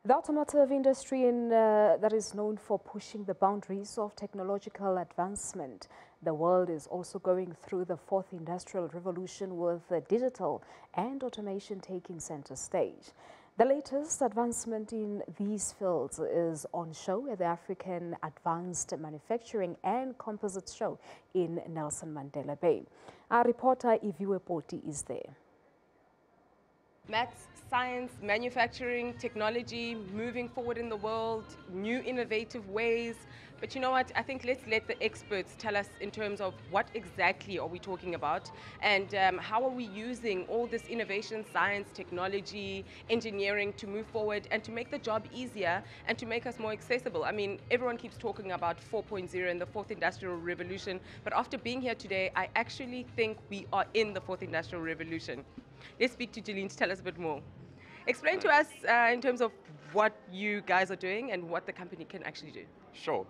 The automotive industry that is known for pushing the boundaries of technological advancement. The world is also going through the fourth industrial revolution with digital and automation taking center stage. The latest advancement in these fields is on show at the African Advanced Manufacturing and Composites show in Nelson Mandela Bay. Our reporter Iviwe Poti is there. Maths, science, manufacturing, technology, moving forward in the world, new innovative ways. But you know what? I think let's let the experts tell us in terms of what exactly are we talking about and how are we using all this innovation, science, technology, engineering to move forward and to make the job easier and to make us more accessible. I mean, everyone keeps talking about 4.0 and the fourth industrial revolution, but after being here today, I actually think we are in the fourth industrial revolution. Let's speak to Jeline to tell us a bit more. Explain to us in terms of what you guys are doing and what the company can actually do. Sure.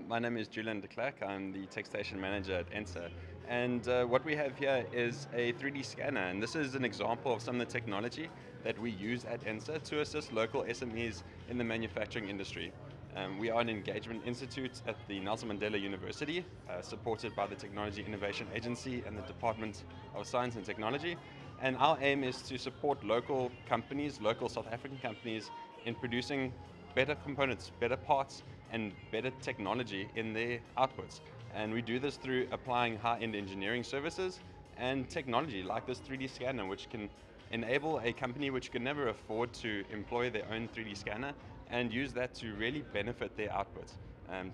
My name is Julian de Klerk. I'm the tech station manager at ENSA. And what we have here is a 3D scanner. And this is an example of some of the technology that we use at ENSA to assist local SMEs in the manufacturing industry. We are an engagement institute at the Nelson Mandela University, supported by the Technology Innovation Agency and the Department of Science and Technology. And our aim is to support local companies, local South African companies, in producing better components, better parts, and better technology in their outputs. And we do this through applying high-end engineering services and technology like this 3D scanner, which can enable a company which can never afford to employ their own 3D scanner and use that to really benefit their outputs,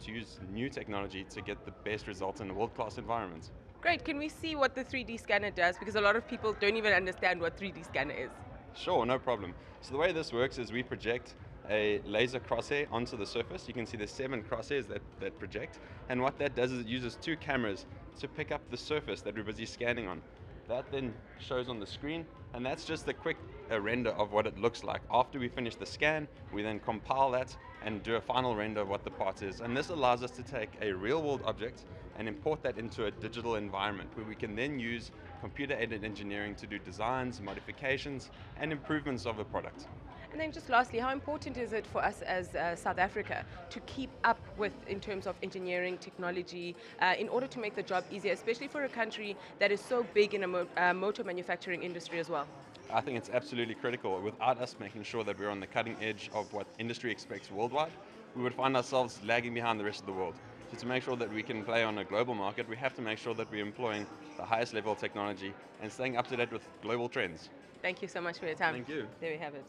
to use new technology to get the best results in a world-class environment. Great, can we see what the 3D scanner does? Because a lot of people don't even understand what 3D scanner is. Sure, no problem. So the way this works is we project a laser crosshair onto the surface. You can see there's 7 crosshairs that project. And what that does is it uses 2 cameras to pick up the surface that we're busy scanning on. That then shows on the screen, and that's just a quick render of what it looks like. After we finish the scan, we then compile that and do a final render of what the part is. And this allows us to take a real-world object and import that into a digital environment where we can then use computer-aided engineering to do designs, modifications, and improvements of the product. And then just lastly, how important is it for us as South Africa to keep up with in terms of engineering, technology, in order to make the job easier, especially for a country that is so big in a motor manufacturing industry as well? I think it's absolutely critical. Without us making sure that we're on the cutting edge of what industry expects worldwide, we would find ourselves lagging behind the rest of the world. So to make sure that we can play on a global market, we have to make sure that we're employing the highest level of technology and staying up to date with global trends. Thank you so much for your time. Thank you. There we have it.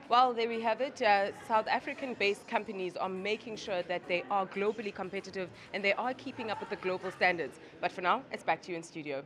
Well, there we have it. South African-based companies are making sure that they are globally competitive and they are keeping up with the global standards. But for now, it's back to you in studio.